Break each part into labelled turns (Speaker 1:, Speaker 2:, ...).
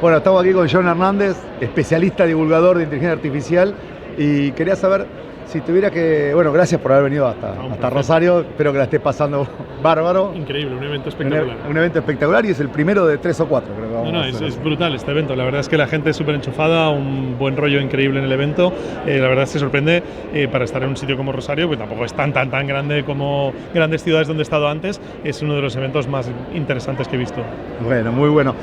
Speaker 1: Bueno, estamos aquí con John Hernández, especialista divulgador de inteligencia artificial, y quería saber si tuviera que... Bueno, gracias por haber venido hasta Rosario, espero que la estés pasando bárbaro.
Speaker 2: Increíble, un evento espectacular.
Speaker 1: Un evento espectacular y es el primero de 3 o 4, creo que vamos a hacer.
Speaker 2: Es brutal este evento, la verdad es que la gente es súper enchufada, un buen rollo increíble en el evento, la verdad se sorprende para estar en un sitio como Rosario, que tampoco es tan grande como grandes ciudades donde he estado antes, es uno de los eventos más interesantes que he visto.
Speaker 1: Bueno, muy bueno.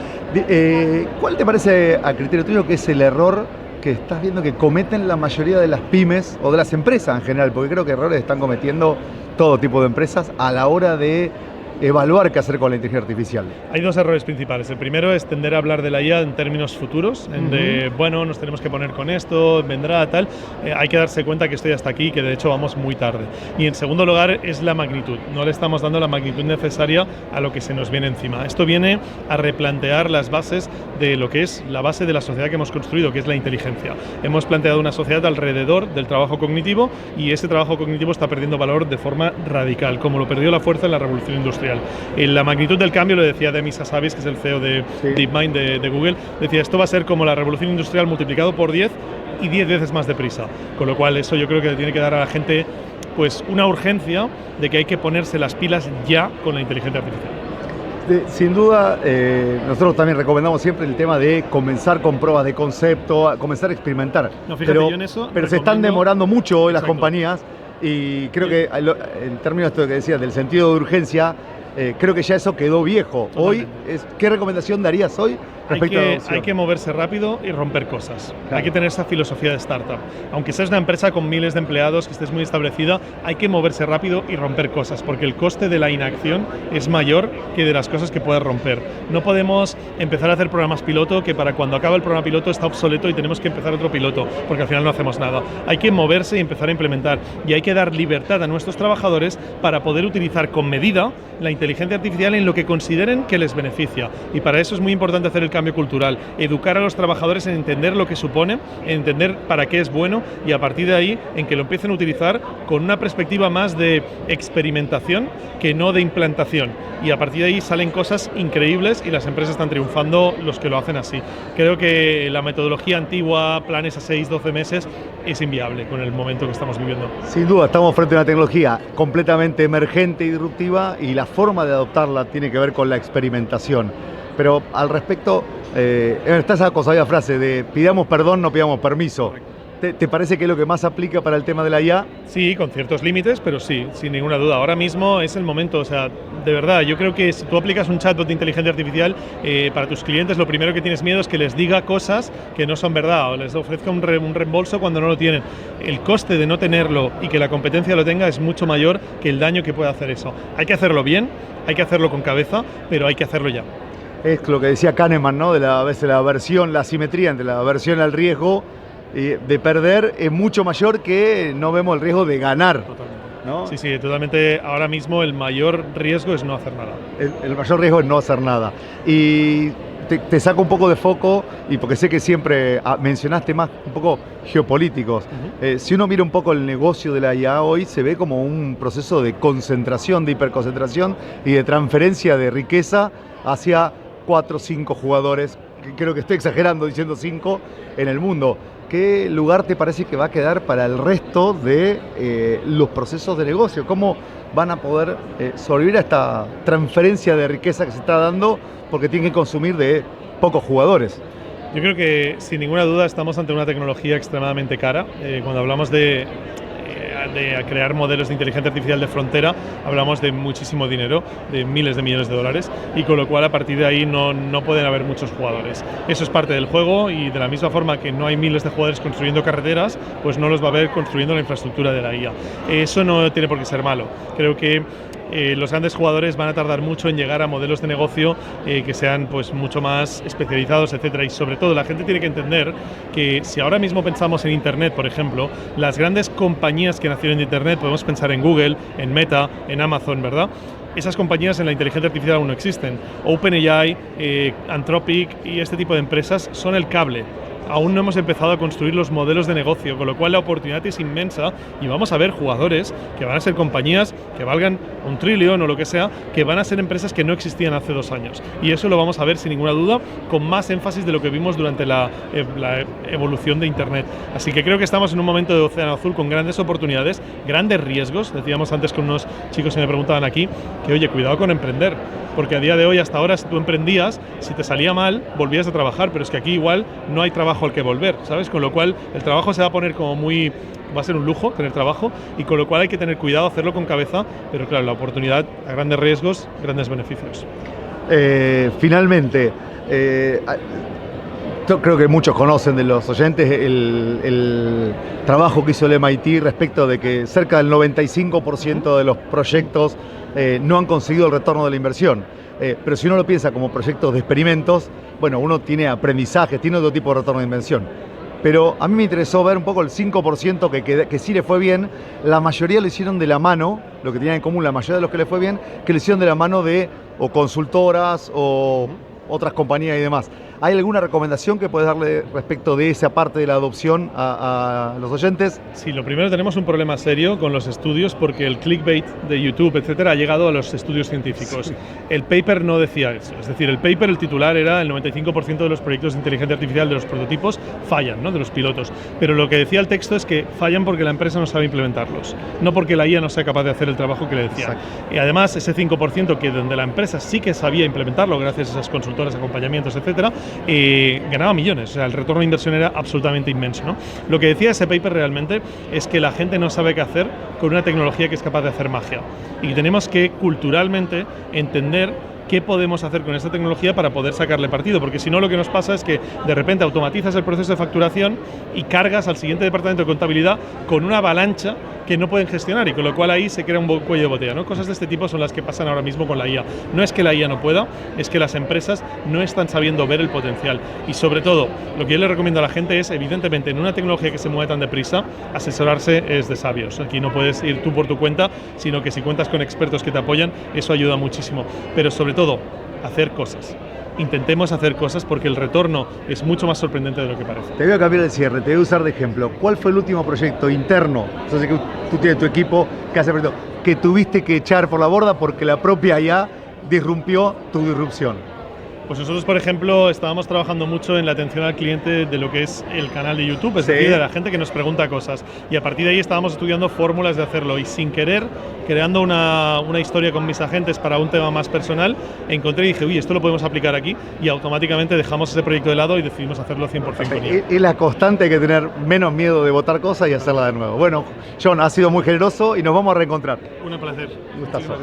Speaker 1: ¿Cuál te parece, a criterio tuyo, que es el error que estás viendo que cometen la mayoría de las pymes o de las empresas en general? Porque creo que errores están cometiendo todo tipo de empresas a la hora de evaluar qué hacer con la inteligencia artificial.
Speaker 2: Hay dos errores principales. El primero es tender a hablar de la IA en términos futuros, bueno, nos tenemos que poner con esto, vendrá, tal. Hay que darse cuenta que estoy hasta aquí, que de hecho vamos muy tarde. Y en segundo lugar es la magnitud. No le estamos dando la magnitud necesaria a lo que se nos viene encima. Esto viene a replantear las bases de lo que es la base de la sociedad que hemos construido, que es la inteligencia. Hemos planteado una sociedad alrededor del trabajo cognitivo y ese trabajo cognitivo está perdiendo valor de forma radical, como lo perdió la fuerza en la revolución industrial. La magnitud del cambio, lo decía Demis Hassabis, que es el CEO de DeepMind de Google, decía, esto va a ser como la revolución industrial multiplicado por 10 y 10 veces más deprisa. Con lo cual eso yo creo que le tiene que dar a la gente pues una urgencia de que hay que ponerse las pilas ya con la inteligencia artificial.
Speaker 1: Sin duda, nosotros también recomendamos siempre el tema de comenzar con pruebas de concepto, comenzar a experimentar.
Speaker 2: No, fíjate, yo en eso
Speaker 1: pero se están demorando mucho hoy las compañías y creo que en términos de esto que decías, del sentido de urgencia, creo que ya eso quedó viejo. Hoy, ¿qué recomendación darías hoy respecto a la adopción?
Speaker 2: Hay que moverse rápido y romper cosas.
Speaker 1: Claro.
Speaker 2: Hay que tener esa filosofía de startup. Aunque seas una empresa con miles de empleados, que estés muy establecida, hay que moverse rápido y romper cosas, porque el coste de la inacción es mayor que de las cosas que puedes romper. No podemos empezar a hacer programas piloto que para cuando acaba el programa piloto está obsoleto y tenemos que empezar otro piloto, porque al final no hacemos nada. Hay que moverse y empezar a implementar. Y hay que dar libertad a nuestros trabajadores para poder utilizar con medida la inteligencia artificial en lo que consideren que les beneficia. Y para eso es muy importante hacer el cambio cultural, educar a los trabajadores en entender lo que supone, en entender para qué es bueno y a partir de ahí en que lo empiecen a utilizar con una perspectiva más de experimentación que no de implantación. Y a partir de ahí salen cosas increíbles y las empresas están triunfando los que lo hacen así. Creo que la metodología antigua, planes a 6, 12 meses, es inviable con el momento que estamos viviendo.
Speaker 1: Sin duda, estamos frente a una tecnología completamente emergente y disruptiva y la forma de adoptarla tiene que ver con la experimentación. Pero al respecto, está esa sabia frase de pidamos perdón, no pidamos permiso. ¿Te parece que es lo que más aplica para el tema de la IA?
Speaker 2: Sí, con ciertos límites, pero sí, sin ninguna duda. Ahora mismo es el momento, o sea, de verdad, yo creo que si tú aplicas un chatbot de inteligencia artificial para tus clientes, lo primero que tienes miedo es que les diga cosas que no son verdad o les ofrezca un reembolso cuando no lo tienen. El coste de no tenerlo y que la competencia lo tenga es mucho mayor que el daño que puede hacer eso. Hay que hacerlo bien, hay que hacerlo con cabeza, pero hay que hacerlo ya.
Speaker 1: Es lo que decía Kahneman, ¿no? A veces la aversión, la asimetría entre la aversión al riesgo de perder es mucho mayor que no vemos el riesgo de ganar.
Speaker 2: Totalmente.
Speaker 1: ¿No?
Speaker 2: Sí, totalmente. Ahora mismo el mayor riesgo es no hacer nada.
Speaker 1: El mayor riesgo es no hacer nada. Y te saco un poco de foco, y porque sé que siempre mencionaste más un poco geopolíticos. Si uno mira un poco el negocio de la IA hoy, se ve como un proceso de concentración, de hiperconcentración y de transferencia de riqueza hacia 4 o 5 jugadores, que creo que estoy exagerando diciendo 5, en el mundo. ¿Qué lugar te parece que va a quedar para el resto de los procesos de negocio? ¿Cómo van a poder sobrevivir a esta transferencia de riqueza que se está dando porque tienen que consumir de pocos jugadores?
Speaker 2: Yo creo que sin ninguna duda estamos ante una tecnología extremadamente cara. Cuando hablamos de crear modelos de inteligencia artificial de frontera, hablamos de muchísimo dinero, de miles de millones de dólares, y con lo cual a partir de ahí no pueden haber muchos jugadores. Eso es parte del juego y de la misma forma que no hay miles de jugadores construyendo carreteras, pues no los va a haber construyendo la infraestructura de la IA. Eso no tiene por qué ser malo. Creo que los grandes jugadores van a tardar mucho en llegar a modelos de negocio que sean pues mucho más especializados, etcétera. Y sobre todo la gente tiene que entender que si ahora mismo pensamos en Internet, por ejemplo, las grandes compañías que nacieron de Internet, podemos pensar en Google, en Meta, en Amazon, ¿verdad? Esas compañías en la inteligencia artificial aún no existen. OpenAI, Anthropic y este tipo de empresas son el cable. Aún no hemos empezado a construir los modelos de negocio, con lo cual la oportunidad es inmensa y vamos a ver jugadores que van a ser compañías que valgan 1 trillón o lo que sea, que van a ser empresas que no existían hace 2 años. Y eso lo vamos a ver sin ninguna duda, con más énfasis de lo que vimos durante la evolución de Internet. Así que creo que estamos en un momento de océano azul con grandes oportunidades, grandes riesgos. Decíamos antes con unos chicos que me preguntaban aquí que, oye, cuidado con emprender, porque a día de hoy, hasta ahora, si tú emprendías, si te salía mal, volvías a trabajar, pero es que aquí igual no hay trabajo al que volver, ¿sabes? Con lo cual el trabajo se va a poner como muy... va a ser un lujo tener trabajo, y con lo cual hay que tener cuidado, hacerlo con cabeza, pero claro, la oportunidad a grandes riesgos, grandes beneficios.
Speaker 1: Finalmente, yo creo que muchos conocen de los oyentes el trabajo que hizo el MIT respecto de que cerca del 95% de los proyectos no han conseguido el retorno de la inversión. Pero si uno lo piensa como proyectos de experimentos, bueno, uno tiene aprendizaje, tiene otro tipo de retorno de inversión. Pero a mí me interesó ver un poco el 5% que sí le fue bien. La mayoría lo hicieron de la mano, lo que tenían en común la mayoría de los que le fue bien, que lo hicieron de la mano de o consultoras o otras compañías y demás. ¿Hay alguna recomendación que puedes darle respecto de esa parte de la adopción a los oyentes?
Speaker 2: Sí, lo primero, tenemos un problema serio con los estudios porque el clickbait de YouTube, etcétera, ha llegado a los estudios científicos. Sí. El paper no decía eso. Es decir, el paper, el titular era el 95% de los proyectos de inteligencia artificial de los prototipos fallan, ¿no? De los pilotos. Pero lo que decía el texto es que fallan porque la empresa no sabe implementarlos, no porque la IA no sea capaz de hacer el trabajo que le decía. Exacto. Y además, ese 5% que donde la empresa sí que sabía implementarlo gracias a esas consultoras, acompañamientos, etcétera, ganaba millones. O sea, el retorno de inversión era absolutamente inmenso, ¿no? Lo que decía ese paper realmente es que la gente no sabe qué hacer con una tecnología que es capaz de hacer magia. Y tenemos que culturalmente entender qué podemos hacer con esta tecnología para poder sacarle partido, porque si no lo que nos pasa es que de repente automatizas el proceso de facturación y cargas al siguiente departamento de contabilidad con una avalancha que no pueden gestionar, y con lo cual ahí se crea un cuello de botella, ¿no? Cosas de este tipo son las que pasan ahora mismo con la IA. No es que la IA no pueda, es que las empresas no están sabiendo ver el potencial. Y sobre todo, lo que yo le recomiendo a la gente es, evidentemente, en una tecnología que se mueve tan deprisa, asesorarse es de sabios. Aquí no puedes ir tú por tu cuenta, sino que si cuentas con expertos que te apoyan, eso ayuda muchísimo. Pero sobre todo, hacer cosas. Intentemos hacer cosas porque el retorno es mucho más sorprendente de lo que parece.
Speaker 1: Te voy a cambiar el cierre, te voy a usar de ejemplo. ¿Cuál fue el último proyecto interno? Yo sé que tú tienes tu equipo que hace proyectos que tuviste que echar por la borda porque la propia IA disrumpió tu disrupción.
Speaker 2: Pues nosotros, por ejemplo, estábamos trabajando mucho en la atención al cliente de lo que es el canal de YouTube, es decir, de la gente que nos pregunta cosas. Y a partir de ahí estábamos estudiando fórmulas de hacerlo. Y sin querer, creando una historia con mis agentes para un tema más personal, encontré y dije, uy, esto lo podemos aplicar aquí. Y automáticamente dejamos ese proyecto de lado y decidimos hacerlo 100% con IA.
Speaker 1: Y la constante, hay que tener menos miedo de botar cosas y hacerla de nuevo. Bueno, John, ha sido muy generoso y nos vamos a reencontrar.
Speaker 2: Un placer.
Speaker 1: Un gustazo.